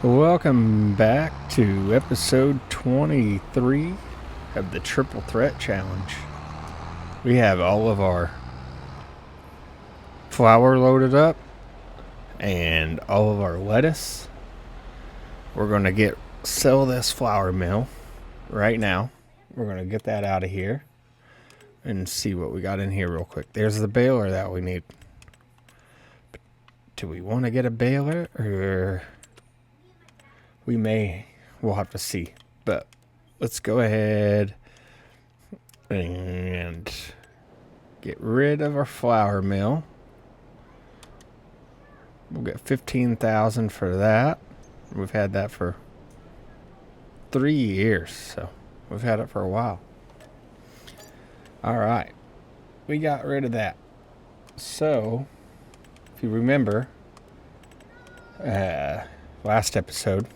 Welcome back to episode 23 of the Triple Threat Challenge. We have all of our flour loaded up and all of our lettuce. We're going to sell this flour mill right now. We're going to get that out of here and see what we got in here real quick. There's the baler that we need. Do we want to get a baler or... we'll have to see. But let's go ahead and get rid of our flour mill. We'll get $15,000 for that. We've had that for 3 years, so we've had it for a while. All right, we got rid of that. So, if you remember, last episode,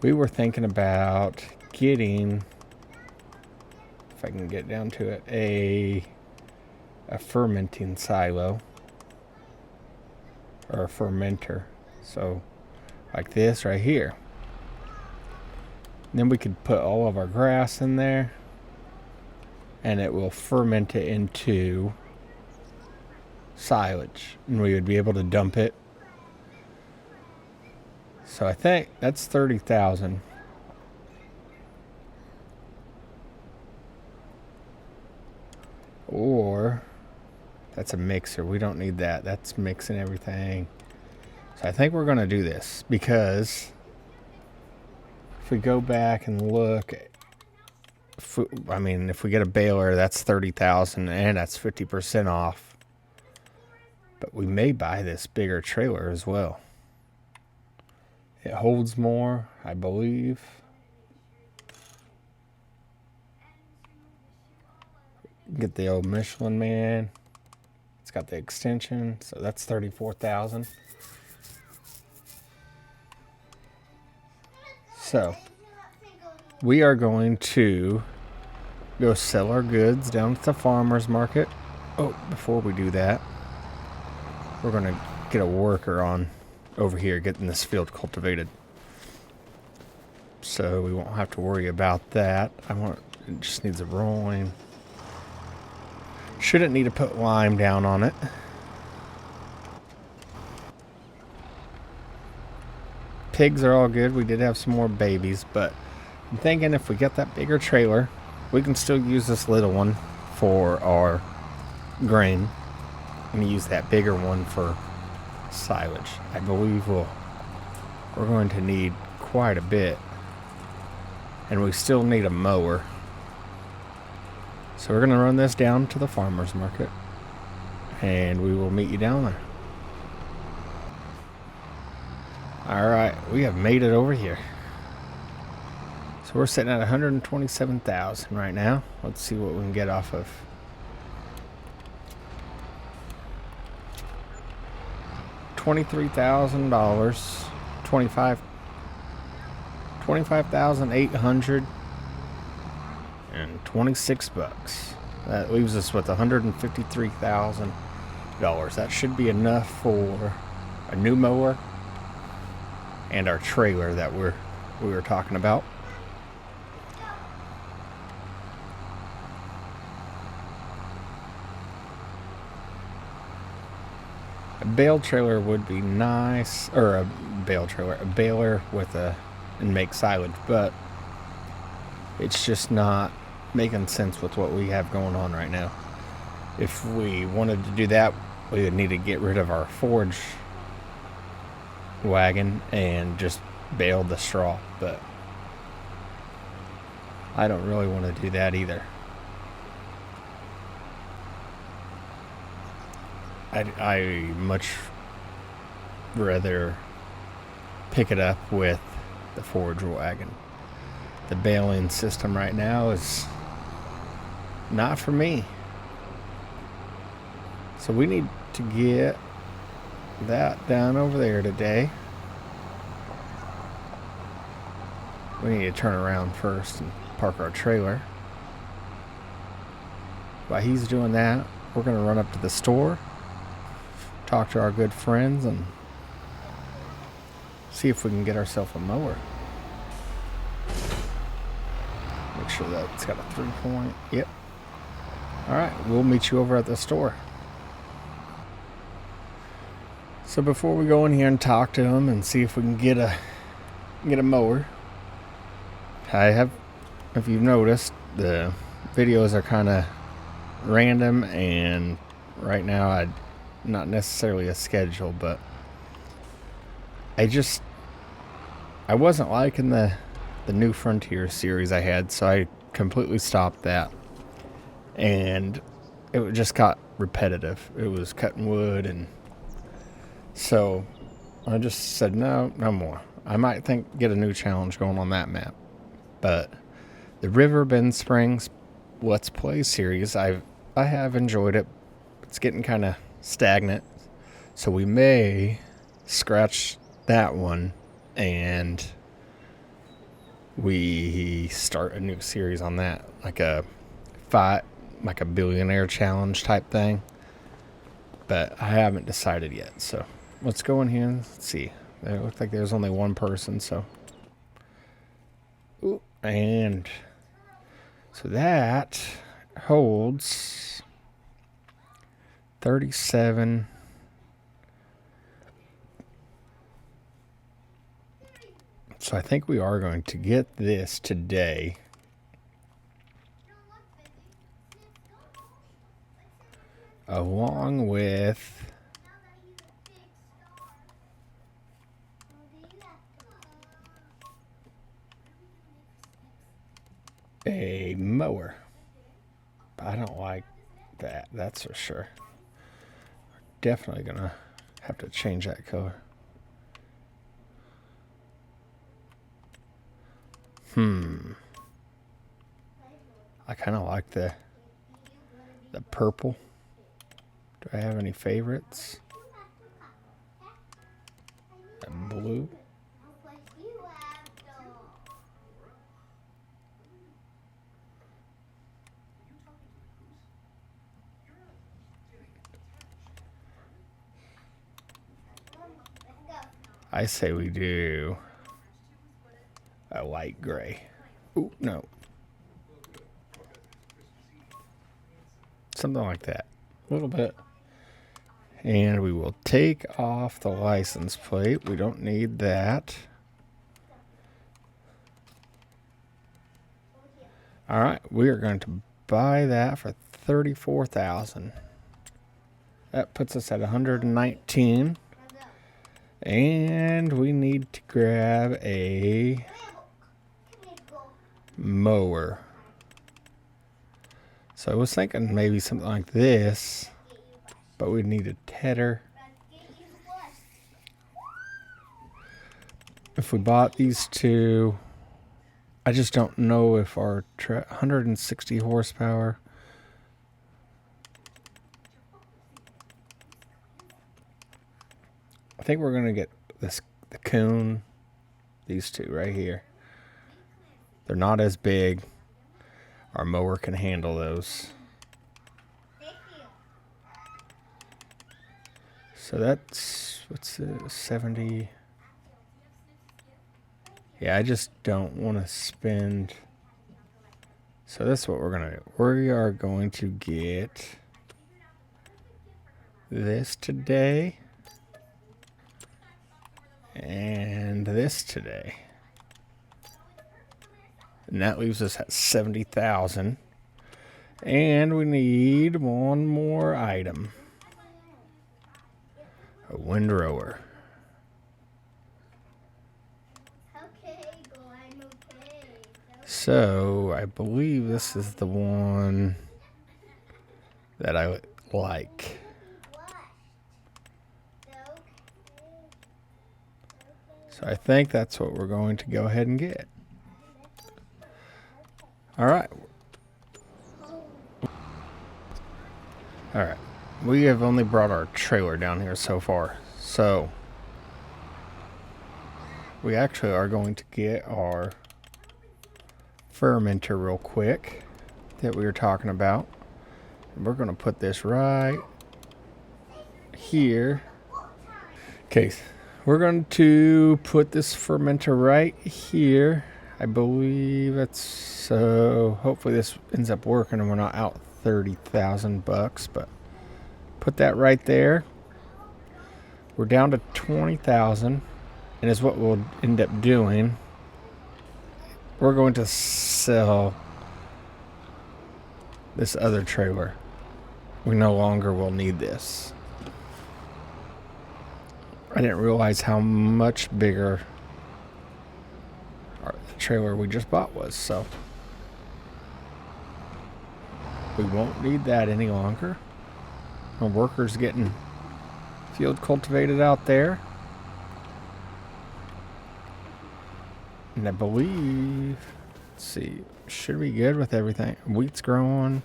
we were thinking about getting, if I can get down to it, a fermenting silo or a fermenter. So like this right here. And then we could put all of our grass in there and it will ferment it into silage and we would be able to dump it. So I think that's 30,000. Or that's a mixer. We don't need that. That's mixing everything. So I think we're going to do this because if we go back and look, if we get a baler, that's 30,000 and that's 50% off. But we may buy this bigger trailer as well. It holds more, I believe. Get the old Michelin Man. It's got the extension, so that's 34,000. So, we are going to go sell our goods down at the farmer's market. Oh, before we do that, we're going to get a worker on over here getting this field cultivated, so we won't have to worry about that. It just needs a rolling. Shouldn't need to put lime down on it. Pigs are all good. We did have some more babies, but I'm thinking if we get that bigger trailer, we can still use this little one for our grain and use that bigger one for silage. I believe we're going to need quite a bit, and we still need a mower. So we're going to run this down to the farmer's market and we will meet you down there. Alright, we have made it over here. So we're sitting at 127,000 right now. Let's see what we can get off of $23,000, 25,800 and 26 bucks. That leaves us with $153,000. That should be enough for a new mower and our trailer that we were talking about. A bale trailer would be nice, or a baler and make silage, but it's just not making sense with what we have going on right now. If we wanted to do that, we would need to get rid of our forage wagon and just bale the straw, but I don't really want to do that either. I much rather pick it up with the forage wagon. The baling system right now is not for me. So we need to get that done over there today. We need to turn around first and park our trailer. While he's doing that, we're going to run up to the store, talk to our good friends, and see if we can get ourselves a mower. Make sure that's got a 3-point. Yep. Alright, we'll meet you over at the store. So before we go in here and talk to him and see if we can get a mower, if you've noticed, the videos are kind of random, and right now not necessarily a schedule, but I wasn't liking the New Frontier series I had, so I completely stopped that, and it just got repetitive. It was cutting wood, and so I just said no more. I might get a new challenge going on that map, but the Riverbend Springs Let's Play series, I have enjoyed it. It's getting kind of stagnant, so we may scratch that one and we start a new series on that, like a billionaire challenge type thing. But I haven't decided yet, so let's go in here and see. It looks like there's only one person, so. Ooh, and so that holds 37. So I think we are going to get this today. Along with a mower. I don't like that, that's for sure. Definitely gonna have to change that color. I kind of like the purple. Do I have any favorites? And blue. I say we do a light gray. Ooh, no. Something like that. A little bit. And we will take off the license plate. We don't need that. All right, we are going to buy that for $34,000. That puts us at 119. And we need to grab a mower. So I was thinking maybe something like this, but we need a tedder. If we bought these two, I just don't know if our 160 horsepower. I think we're gonna get the Coon, these two right here. They're not as big. Our mower can handle those. So that's, what's it, 70? Yeah, I just don't want to spend. So that's what we're gonna do. We are going to get this today. And this today. And that leaves us at 70,000. And we need one more item. A windrower. So I believe this is the one that I like. So I think that's what we're going to go ahead and get. All right. All right. We have only brought our trailer down here so far. So we actually are going to get our fermenter real quick that we were talking about. And we're going to put this right here. Okay, we're going to put this fermenter right here. I believe it's so. Hopefully this ends up working and we're not out $30,000. But put that right there. We're down to 20,000, and is what we'll end up doing. We're going to sell this other trailer. We no longer will need this. I didn't realize how much bigger the trailer we just bought was, so we won't need that any longer. Our workers getting field cultivated out there. And I believe, let's see, should be good with everything. Wheat's growing.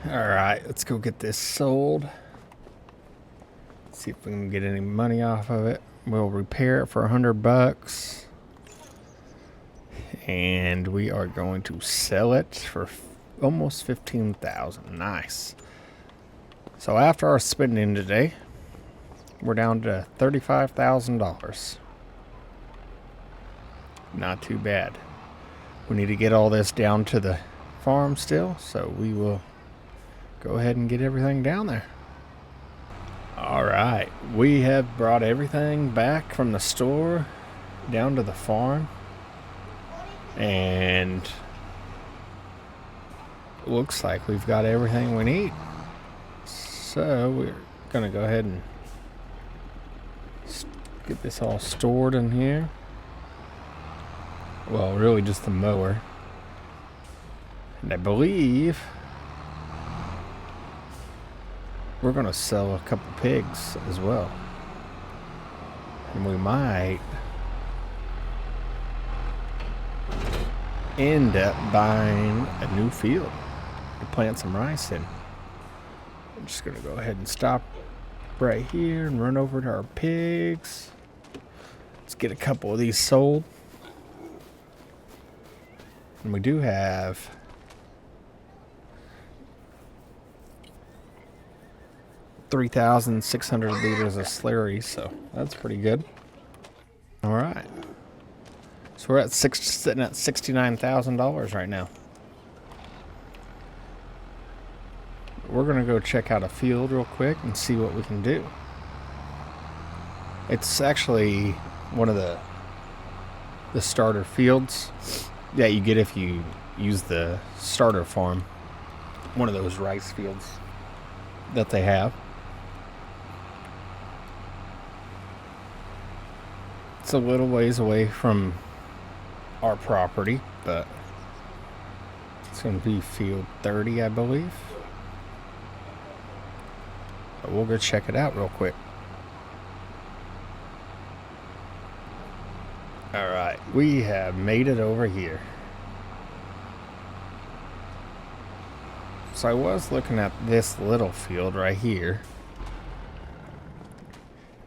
Alright, let's go get this sold. See if we can get any money off of it. We'll repair it for $100. And we are going to sell it for almost $15,000. Nice. So after our spending today, we're down to $35,000. Not too bad. We need to get all this down to the farm still, so we will go ahead and get everything down there. All right, we have brought everything back from the store down to the farm, and it looks like we've got everything we need. So we're gonna go ahead and get this all stored in here. Well, really just the mower. And I believe we're gonna sell a couple pigs as well. And we might end up buying a new field to plant some rice in. I'm just gonna go ahead and stop right here and run over to our pigs. Let's get a couple of these sold. And we do have 3,600 liters of slurry, so that's pretty good. All right. So we're at sitting at $69,000 right now. We're gonna go check out a field real quick and see what we can do. It's actually one of the starter fields that you get if you use the starter farm. One of those rice fields that they have. It's a little ways away from our property, but it's going to be field 30, I believe. But we'll go check it out real quick. Alright, we have made it over here. So I was looking at this little field right here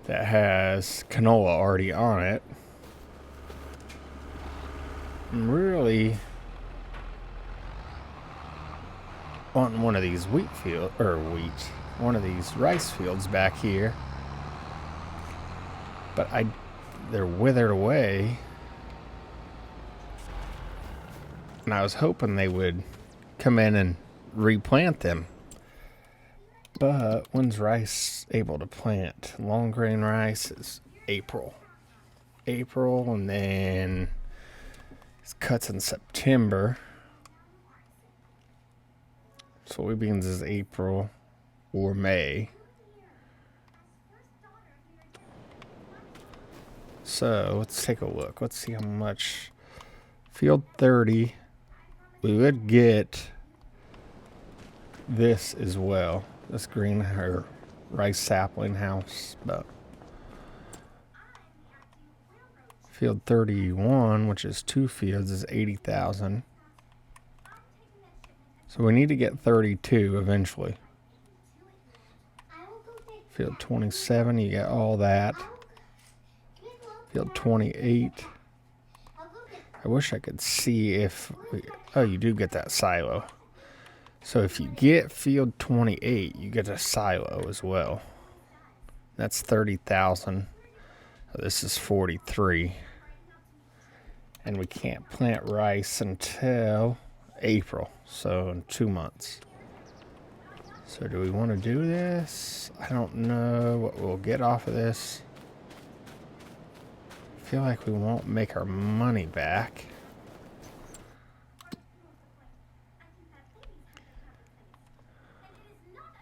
that has canola already on it. I'm really wanting one of these one of these rice fields back here, but they're withered away, and I was hoping they would come in and replant them. But when's rice able to plant? Long grain rice is April, and then it cuts in September. Soybeans is April or May. So let's take a look. Let's see how much. Field 30. We would get this as well. This green or rice sapling house, but field 31, which is 2 fields, is 80,000. So we need to get 32 eventually. Field 27, you get all that. Field 28. I wish I could see if oh, you do get that silo. So if you get field 28, you get a silo as well. That's 30,000. This is 43. And we can't plant rice until April, so in 2 months. So do we want to do this? I don't know what we'll get off of this. I feel like we won't make our money back.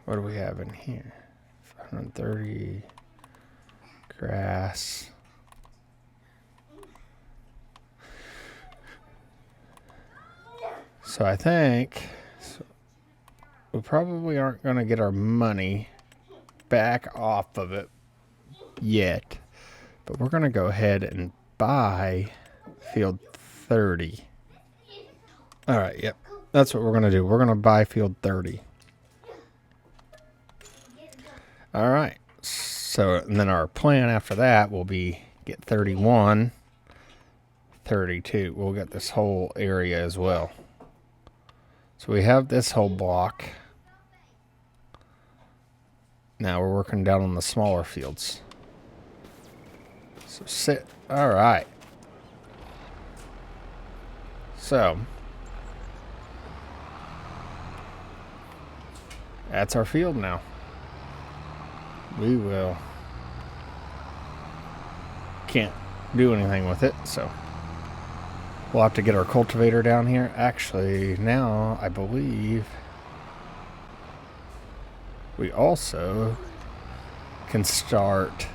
What do we have in here? 530 grass. So I think we probably aren't going to get our money back off of it yet. But we're going to go ahead and buy field 30. All right, yep. That's what we're going to do. We're going to buy field 30. All right. So, and then our plan after that will be get 31, 32. We'll get this whole area as well. So we have this whole block. Now we're working down on the smaller fields. So sit. All right. So that's our field now. We will. Can't do anything with it, so we'll have to get our cultivator down here. Actually, now I believe we also can start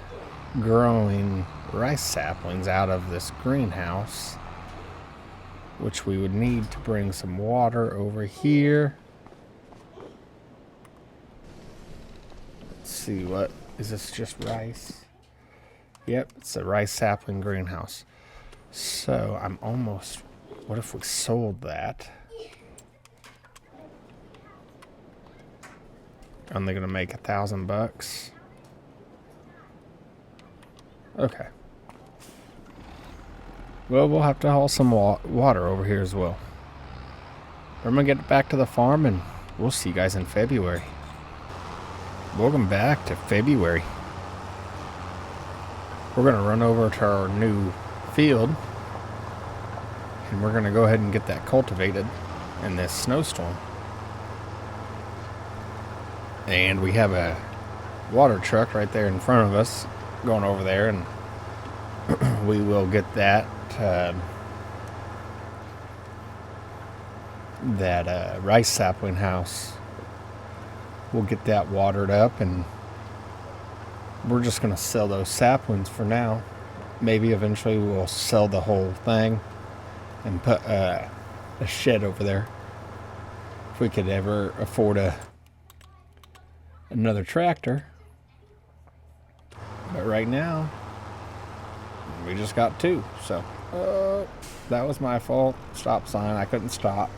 growing rice saplings out of this greenhouse, which we would need to bring some water over here. Let's see, what is this? Just rice? Yep, it's a rice sapling greenhouse. So I'm almost, what if we sold that? I'm gonna make $1,000. Okay. Well, we'll have to haul some water over here as well. I'm gonna get back to the farm and we'll see you guys in February. Welcome back to February. We're gonna run over to our new field and we're gonna go ahead and get that cultivated in this snowstorm. And we have a water truck right there in front of us going over there, and we will get that rice sapling house. We'll get that watered up, and we're just going to sell those saplings for now. Maybe eventually we'll sell the whole thing and put a shed over there if we could ever afford another tractor. But right now we just got two, so that was my fault. Stop sign, I couldn't stop.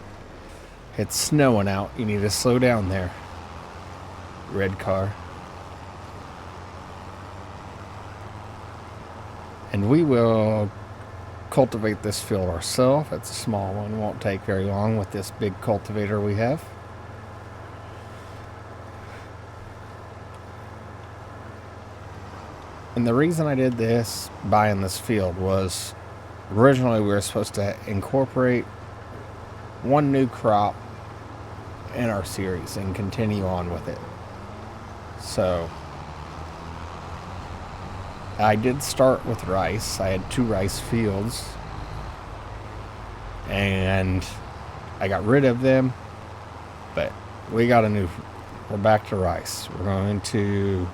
It's snowing out, you need to slow down there. Red car. And we will cultivate this field ourselves. It's a small one, won't take very long with this big cultivator we have. And the reason I did this, buying this field, was originally we were supposed to incorporate one new crop in our series and continue on with it. So I did start with rice. I had 2 rice fields and I got rid of them, but we're back to rice. We're going to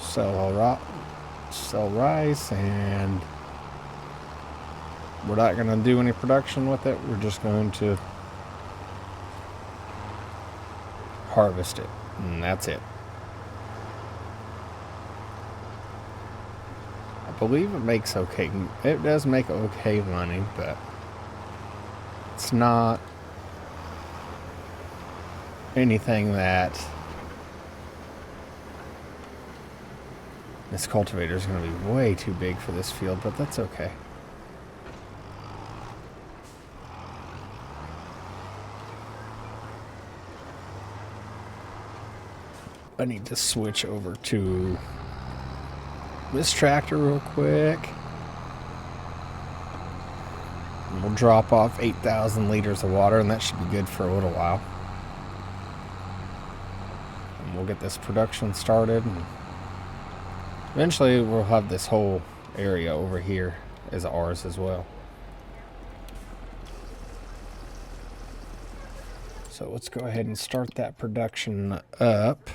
sell rice, and we're not going to do any production with it. We're just going to harvest it, and that's it. I believe it makes okay. It does make okay money, but it's not anything that this cultivator is going to be way too big for this field, but that's okay. I need to switch over to this tractor real quick. And we'll drop off 8,000 liters of water, and that should be good for a little while. And we'll get this production started, and eventually we'll have this whole area over here as ours as well. So let's go ahead and start that production up.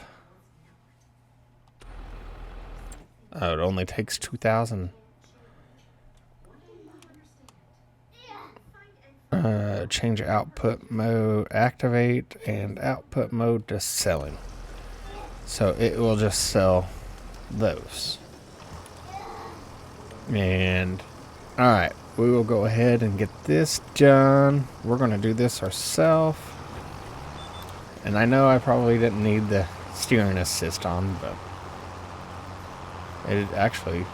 Oh, it only takes 2,000. Change output mode, activate, and output mode to selling. So it will just sell those. And alright, we will go ahead and get this done. We're going to do this ourselves. And I know I probably didn't need the steering assist on, but it actually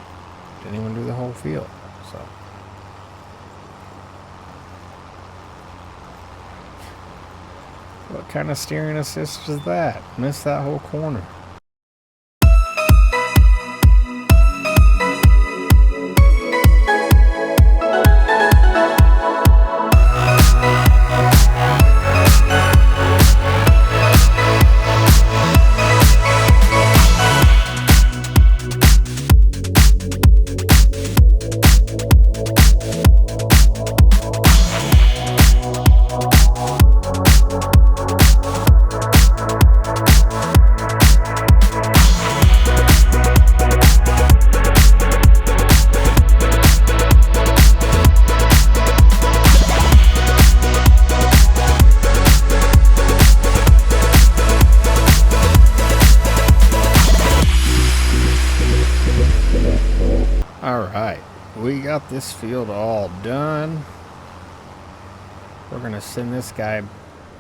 didn't even do the whole field. So what kind of steering assist is that? Missed that whole corner. Alright, we got this field all done. We're going to send this guy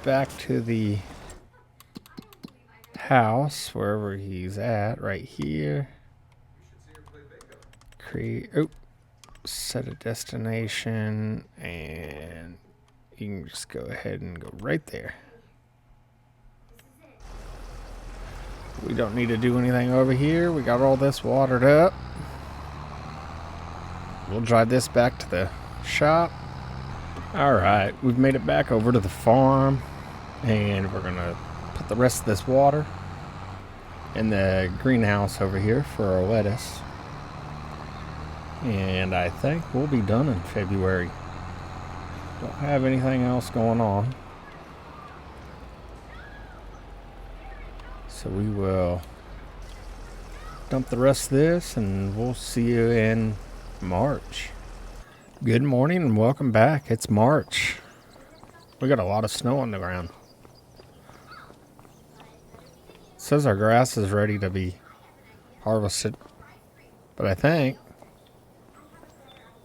back to the house, wherever he's at, right here. Set a destination, and you can just go ahead and go right there. We don't need to do anything over here. We got all this watered up. We'll drive this back to the shop. Alright, we've made it back over to the farm, and we're gonna put the rest of this water in the greenhouse over here for our lettuce. And I think we'll be done in February. Don't have anything else going on. So we will dump the rest of this, and we'll see you in March. Good morning and welcome back. It's March. We got a lot of snow on the ground. It says our grass is ready to be harvested, but I think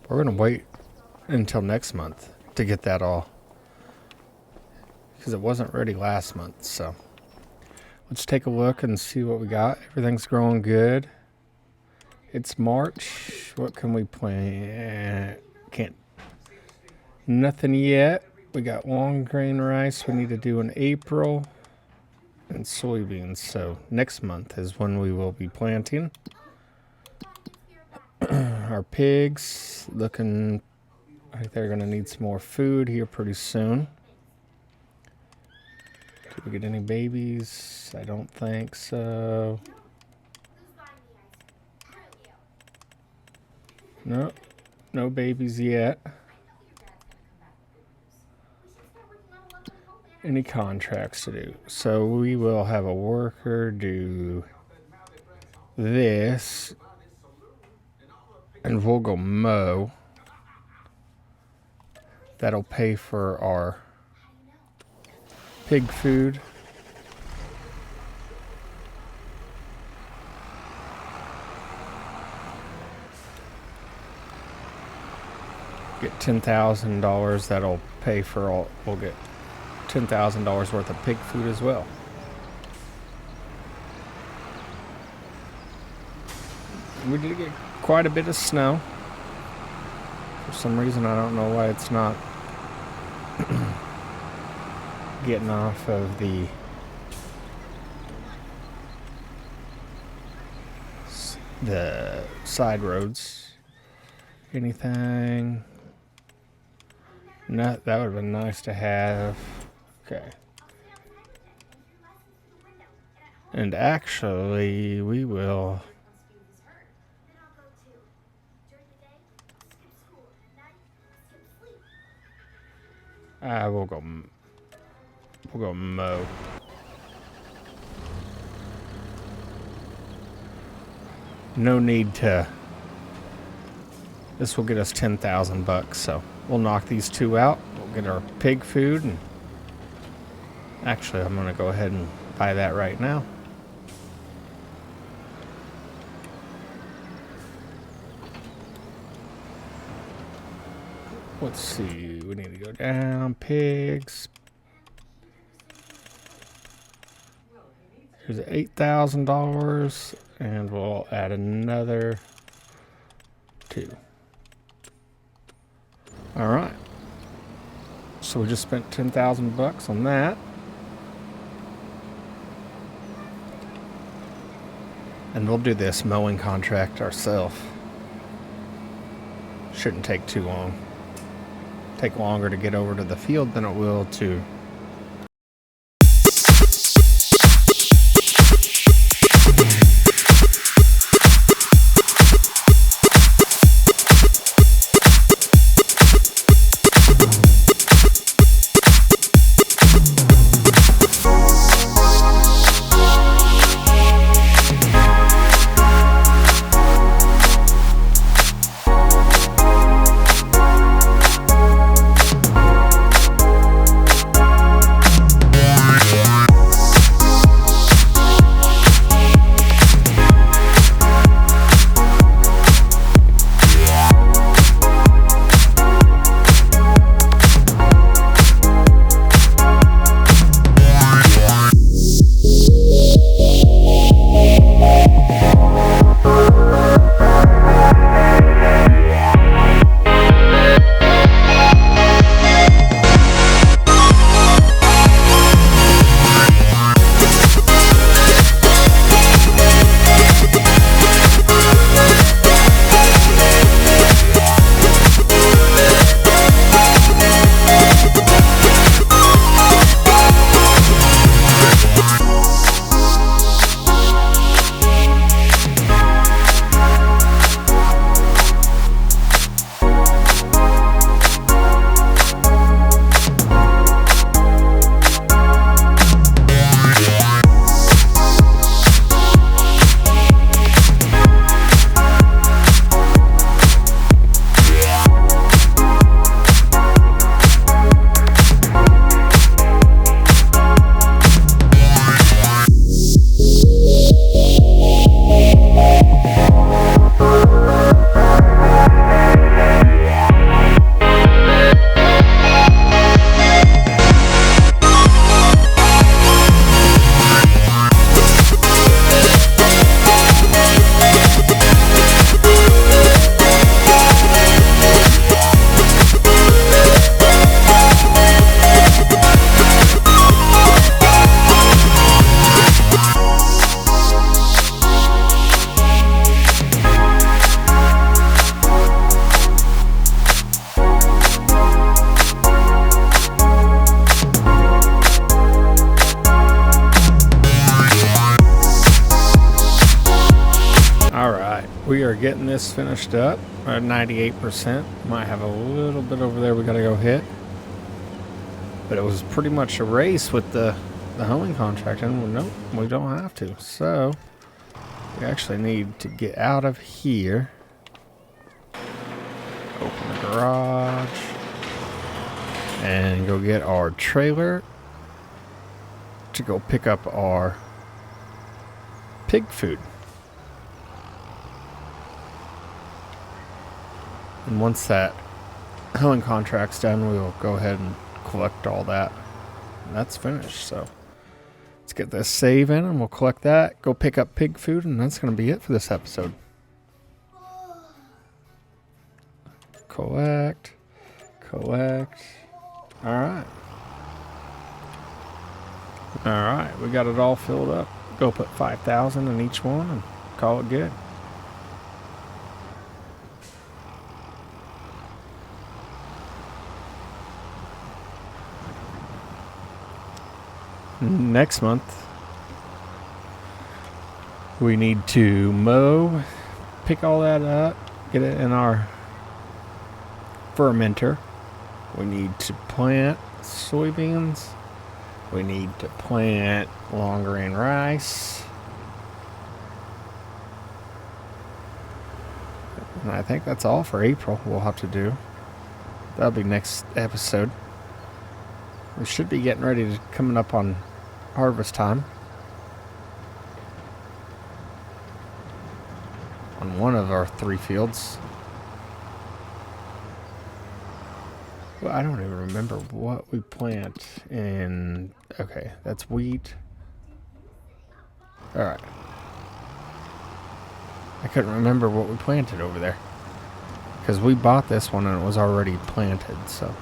we're going to wait until next month to get that all, because it wasn't ready last month. So let's take a look and see what we got. Everything's growing good. It's March. What can we plant? Can't. Nothing yet. We got long grain rice we need to do in April, and soybeans. So next month is when we will be planting. Our pigs looking like they're going to need some more food here pretty soon. Did we get any babies? I don't think so. No, no babies yet. Any contracts to do. So we will have a worker do this, and we'll go mow. That'll pay for our pig food. Get $10,000. That'll pay for all. We'll get $10,000 worth of pig food as well. We did get quite a bit of snow. For some reason, I don't know why it's not getting off of the the side roads. Anything? No, that would have been nice to have. Okay. And actually, we will. We'll go mow. No need to. This will get us 10,000 bucks, so we'll knock these two out. We'll get our pig food, and actually, I'm gonna go ahead and buy that right now. Let's see, we need to go down, pigs. Here's $8,000, and we'll add another 2. All right. So we just spent 10,000 bucks on that. And we'll do this mowing contract ourselves. Shouldn't take too long. Take longer to get over to the field than it will to we are getting this finished up at 98%. Might have a little bit over there we got to go hit. But it was pretty much a race with the hoeing contract. And nope, we don't have to. So we actually need to get out of here. Open the garage. And go get our trailer to go pick up our pig food. And once that hoeing contract's done, we will go ahead and collect all that. And that's finished. So let's get this save in and we'll collect that, go pick up pig food, and that's going to be it for this episode. Collect. Alright, we got it all filled up. Go put 5,000 in each one and call it good. next month, we need to mow, pick all that up, get it in our fermenter. We need to plant soybeans. We need to plant long grain rice. And I think that's all for April we'll have to do. That'll be next episode. We should be getting ready to coming up on harvest time. On one of our 3 fields. Well, I don't even remember what we plant in. Okay, that's wheat. Alright. I couldn't remember what we planted over there. Because we bought this one and it was already planted, so.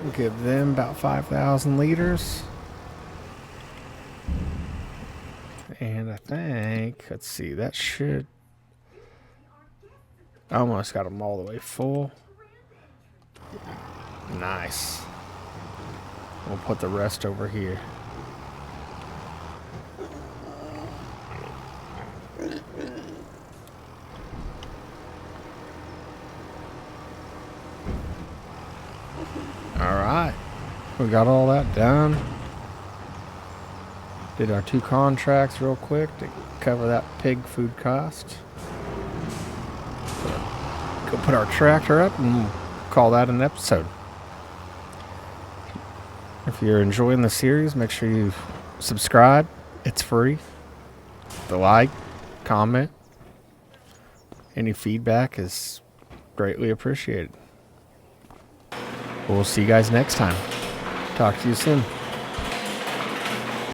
We'll give them about 5,000 liters. And I think, let's see, that should. I almost got them all the way full. Nice. We'll put the rest over here. Alright. We got all that done. Did our 2 contracts real quick to cover that pig food cost. Go put our tractor up and we'll call that an episode. If you're enjoying the series, make sure you subscribe. It's free. The like, comment, any feedback is greatly appreciated. We'll see you guys next time. Talk to you soon.